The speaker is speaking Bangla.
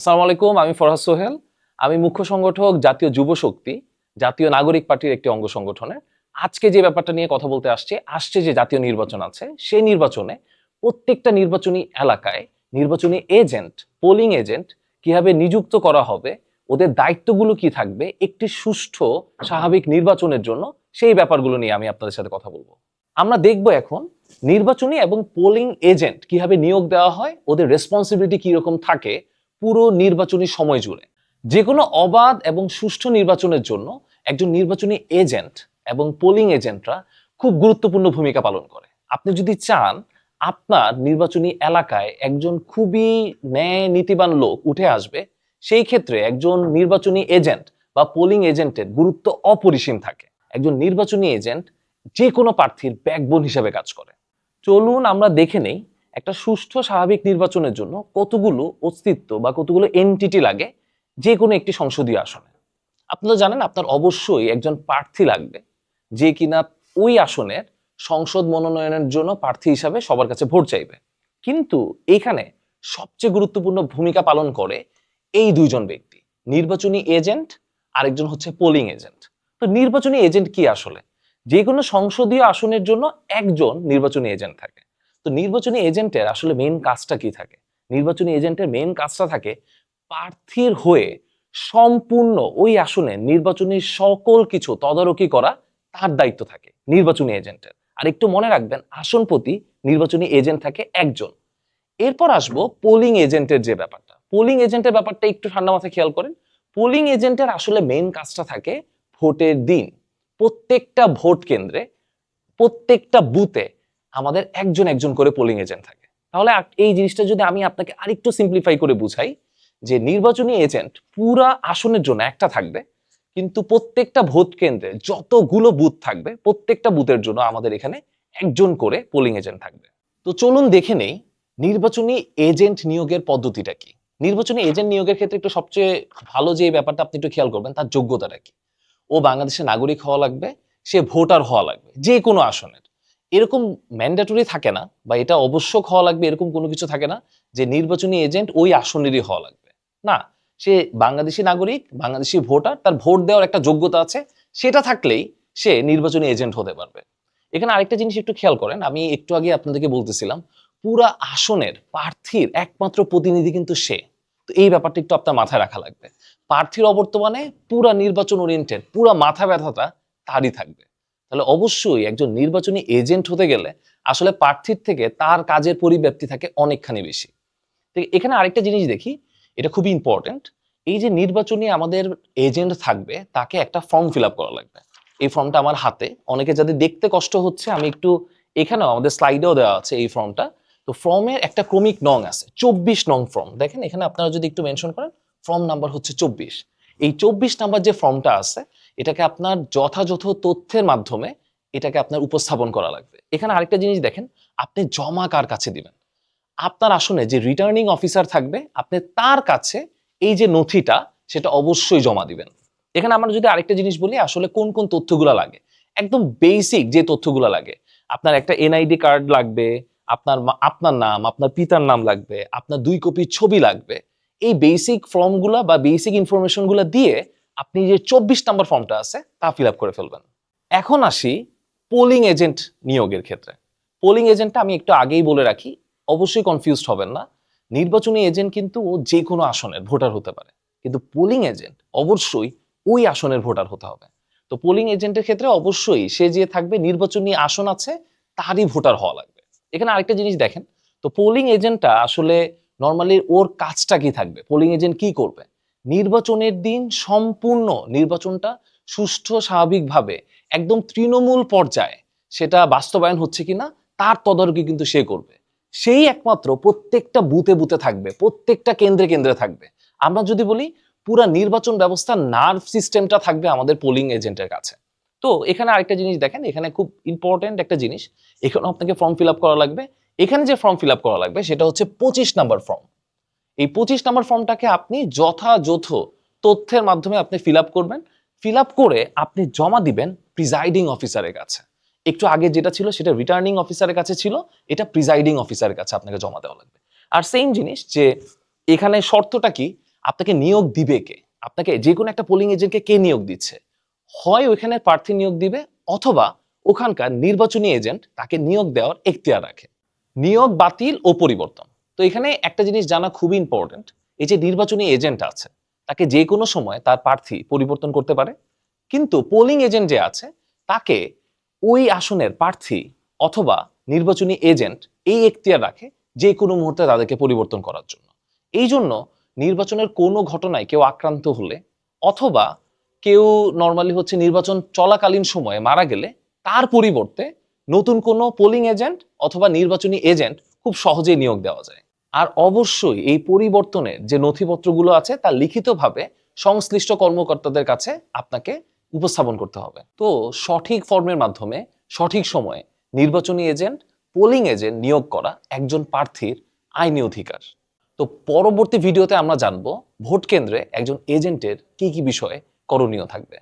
আসসালামু আলাইকুম, আমি ফরহাদ সোহেল। আমি মুখ্য সংগঠক জাতীয় যুব শক্তি, জাতীয় নাগরিক পার্টির একটি অঙ্গ সংগঠনের। আজকে যে ব্যাপারটা নিয়ে কথা বলতে আসছে যে জাতীয় নির্বাচন আছে, সেই নির্বাচনে প্রত্যেকটা নির্বাচনী এলাকায় নির্বাচনী এজেন্ট, পোলিং এজেন্ট কিভাবে নিযুক্ত করা হবে, ওদের দায়িত্বগুলো কি থাকবে একটি সুষ্ঠু স্বাভাবিক নির্বাচনের জন্য, সেই ব্যাপারগুলো নিয়ে আমি আপনাদের সাথে কথা বলবো। আমরা দেখব এখন নির্বাচনী এবং পোলিং এজেন্ট কিভাবে নিয়োগ দেওয়া হয়, ওদের রেসপন্সিবিলিটি কিরকম থাকে পুরো নির্বাচনী সময় জুড়ে। যে কোনো অবাধ এবং সুষ্ঠু নির্বাচনের জন্য একজন নির্বাচনী এজেন্ট এবং পোলিং এজেন্টরা খুব গুরুত্বপূর্ণ ভূমিকা পালন করে। আপনি যদি চান আপনার নির্বাচনী এলাকায় একজন খুবই ন্যায় নীতিবান লোক উঠে আসবে, সেই ক্ষেত্রে একজন নির্বাচনী এজেন্ট বা পোলিং এজেন্টের গুরুত্ব অপরিসীম থাকে। একজন নির্বাচনী এজেন্ট যে কোনো প্রার্থীর ব্যাকবোন হিসেবে কাজ করে। চলুন আমরা দেখে নেই একটা সুষ্ঠু স্বাভাবিক নির্বাচনের জন্য কতগুলো অস্তিত্ব বা কতগুলো এন্টিটি লাগে যে কোনো একটি সংসদীয় আসনে। আপনারা জানেন আপনার অবশ্যই একজন প্রার্থী লাগবে যে কিনা ওই আসনের সংসদ মনোনয়নের জন্য প্রার্থী হিসাবে সবার কাছে ভোট চাইবে। কিন্তু এখানে সবচেয়ে গুরুত্বপূর্ণ ভূমিকা পালন করে এই দুইজন ব্যক্তি, নির্বাচনী এজেন্ট, আরেকজন হচ্ছে পোলিং এজেন্ট। তো নির্বাচনী এজেন্ট কি আসলে? যে কোনো সংসদীয় আসনের জন্য একজন নির্বাচনী এজেন্ট থাকে। তো নির্বাচনী এজেন্টের আসলে মেইন কাজটা কি থাকে? নির্বাচনী এজেন্টের মেইন কাজটা থাকে প্রার্থীর হয়ে সম্পূর্ণ ওই আসনে নির্বাচনী সকল কিছু তদারকি করা, তার দায়িত্ব থাকে নির্বাচনী এজেন্টের। আর একটু মনে রাখবেন, আসন প্রতি নির্বাচনী এজেন্ট থাকে একজন। এরপর আসবো পোলিং এজেন্টের যে ব্যাপারটা। পোলিং এজেন্টের ব্যাপারটা একটু ঠান্ডা মাথায় খেয়াল করেন। পোলিং এজেন্টের আসলে মেইন কাজটা থাকে ভোটের দিন প্রত্যেকটা ভোট কেন্দ্রে, প্রত্যেকটা বুথে আমাদের একজন একজন করে পোলিং এজেন্ট থাকে। তাহলে এই জিনিসটা যদি আমি আপনাকে আরেকটু সিম্পলিফাই করে বুঝাই, যে নির্বাচনী এজেন্ট পুরা আসনের জন্য একটা থাকবে, কিন্তু প্রত্যেকটা ভোট কেন্দ্রে যতগুলো বুথ থাকবে প্রত্যেকটা বুথের জন্য আমাদের এখানে একজন করে পোলিং এজেন্ট থাকবে। তো চলুন দেখে নেই নির্বাচনী এজেন্ট নিয়োগের পদ্ধতিটা কি। নির্বাচনী এজেন্ট নিয়োগের ক্ষেত্রে একটু সবচেয়ে ভালো যে ব্যাপারটা আপনি একটু খেয়াল করবেন, তার যোগ্যতাটা কি। ও বাংলাদেশের নাগরিক হওয়া লাগবে, সে ভোটার হওয়া লাগবে যে কোনো আসনের। এরকম ম্যান্ডেটরি থাকে না, বা এটা অবশ্যক হওয়া লাগবে এরকম কোনো কিছু থাকে না যে নির্বাচনী এজেন্ট ওই আসনেরই হওয়া লাগবে। না, সে বাংলাদেশি নাগরিক, বাংলাদেশি ভোটার, তার ভোট দেওয়ার একটা যোগ্যতা আছে, সেটা থাকলেই সে নির্বাচনী এজেন্ট হতে পারবে। এখানে আরেকটা জিনিস একটু খেয়াল করেন, আমি একটু আগে আপনাদেরকে বলতেছিলাম পুরা আসনের প্রার্থীর একমাত্র প্রতিনিধি কিন্তু সে। তো এই ব্যাপারটা একটু আপনার মাথায় রাখা লাগবে। প্রার্থীর অবর্তমানে পুরা নির্বাচন ওরিয়েন্টেড, পুরা মাথা ব্যথাটা তারই থাকবে। তাহলে অবশ্যই একজন নির্বাচনী এজেন্ট হতে গেলে আসলে প্রার্থীর থেকে তার কাজের পরিব্যাপ্তি থাকে অনেকখানি বেশি। তো এখানে আরেকটা জিনিস দেখি, এটা খুবই ইম্পর্টেন্ট। এই যে নির্বাচনী আমাদের এজেন্ট থাকবে, তাকে একটা ফর্ম ফিল আপ করা লাগবে। এই ফর্মটা আমার হাতে, অনেকে যাদের দেখতে কষ্ট হচ্ছে আমি একটু, এখানেও আমাদের স্লাইডেও দেওয়া আছে এই ফর্মটা। তো ফর্মের একটা ক্রমিক নং আছে, 24 নং ফর্ম। দেখেন এখানে আপনারা যদি একটু মেনশন করেন, ফর্ম নাম্বার হচ্ছে 24। এই 24 নাম্বার যে ফর্মটা আছে, এটাকে আপনার যথাযথ তথ্যের মাধ্যমে এটাকে আপনার উপস্থাপন করা লাগবে। এখানে আরেকটা জিনিস দেখেন, আপনি জমা কার কাছে দিবেন? আপনার আসনে যে রিটার্নিং অফিসার থাকবে, আপনি তার কাছে এই যে নথিটা, সেটা অবশ্যই জমা দিবেন। এখানে আমরা যদি আরেকটা জিনিস বলি, আসলে কোন কোন তথ্যগুলো লাগে, একদম বেসিক যে তথ্যগুলো লাগে, আপনার একটা এনআইডি কার্ড লাগবে, আপনার নাম, আপনার পিতার নাম লাগবে, আপনার 2 কপি ছবি লাগবে। এই বেসিক ফর্মগুলো বা বেসিক ইনফরমেশনগুলো দিয়ে আপনি যে 24 নাম্বার ফর্মটা আছে তা ফিল আপ করে ফেলবেন। এখন আসি পোলিং এজেন্ট নিয়োগের ক্ষেত্রে। পোলিং এজেন্টটা আমি একটু আগেই বলে রাখি, অবশ্যই কনফিউজড হবেন না। নির্বাচনী এজেন্ট কিন্তু ও যে কোনো আসনের ভোটার হতে পারে, কিন্তু পোলিং এজেন্ট অবশ্যই ওই আসনের ভোটার হতে হবে। তো পোলিং এজেন্টের ক্ষেত্রে অবশ্যই সে যে থাকবে নির্বাচনী আসন আছে তারই ভোটার হওয়া লাগবে। এখানে আরেকটা জিনিস দেখেন, তো পোলিং এজেন্টটা আসলে নর্মালি ওর কাজটা কি থাকবে, পোলিং এজেন্ট কি করবে? নির্বাচনের দিন সম্পূর্ণ নির্বাচনটা সুষ্ঠু স্বাভাবিকভাবে একদম তৃণমূল পর্যায়ে সেটা বাস্তবায়ন হচ্ছে কিনা তার তদারকি কিন্তু সে করবে। সেই একমাত্র প্রত্যেকটা বুথে বুথে থাকবে, প্রত্যেকটা কেন্দ্রে কেন্দ্রে থাকবে। আমরা যদি বলি পুরা নির্বাচন ব্যবস্থার নার্ভ সিস্টেমটা থাকবে আমাদের পোলিং এজেন্টের কাছে। তো এখানে আরেকটা জিনিস দেখেন, এখানে খুব ইম্পর্টেন্ট একটা জিনিস, এখানে আপনাকে ফর্ম ফিল আপ করা লাগবে। এখানে যে ফর্ম ফিল আপ করা লাগবে সেটা হচ্ছে 25 নাম্বার ফর্ম। এই 25 নাম্বার ফর্মটাকে আপনি যথাযথ তথ্যের মাধ্যমে আপনি ফিল আপ করবেন। ফিল আপ করে আপনি জমা দিবেন প্রিজাইডিং অফিসারের কাছে। একটু আগে যেটা ছিল সেটা রিটার্নিং অফিসারের কাছে ছিল, এটা প্রিজাইডিং অফিসারের কাছে আপনাকে জমা দেওয়া লাগবে। আর সেম জিনিস যে এখানে শর্তটা কি, আপনাকে নিয়োগ দিবে কে, আপনাকে যে কোনো একটা পোলিং এজেন্টকে কে নিয়োগ দিচ্ছে, হয় ওইখানে প্রার্থী নিয়োগ দিবে অথবা ওখানকার নির্বাচনী এজেন্ট তাকে নিয়োগ দেওয়ার এখতিয়ার রাখে। নিয়োগ বাতিল ও পরিবর্তন, তো এখানে একটা জিনিস জানা খুবই ইম্পর্টেন্ট, এই যে নির্বাচনী এজেন্ট আছে তাকে যে কোনো সময় তার প্রার্থী পরিবর্তন করতে পারে, কিন্তু পোলিং এজেন্ট যে আছে তাকে ওই আসনের প্রার্থী অথবা নির্বাচনী এজেন্ট এই এখতিয়ার রাখে যে কোনো মুহূর্তে তাদেরকে পরিবর্তন করার জন্য। এই জন্য নির্বাচনের কোনো ঘটনায় কেউ আক্রান্ত হলে অথবা কেউ নর্মালি হচ্ছে নির্বাচন চলাকালীন সময়ে মারা গেলে তার পরিবর্তে নতুন কোনো পোলিং এজেন্ট অথবা নির্বাচনী এজেন্ট খুব সহজেই নিয়োগ দেওয়া যায়। আর অবশ্যই এই পরিবর্তনের যে নথিপত্রগুলো আছে তা লিখিতভাবে সংশ্লিষ্ট কর্মকর্তাদের কাছে আপনাকে উপস্থাপন করতে হবে। তো সঠিক ফর্মের মাধ্যমে সঠিক সময়ে নির্বাচনী এজেন্ট, পোলিং এজেন্ট নিয়োগ করা একজন প্রার্থীর আইনি অধিকার। তো পরবর্তী ভিডিওতে আমরা জানবো ভোট কেন্দ্রে একজন এজেন্টের কি কি বিষয়ে করণীয় থাকবে।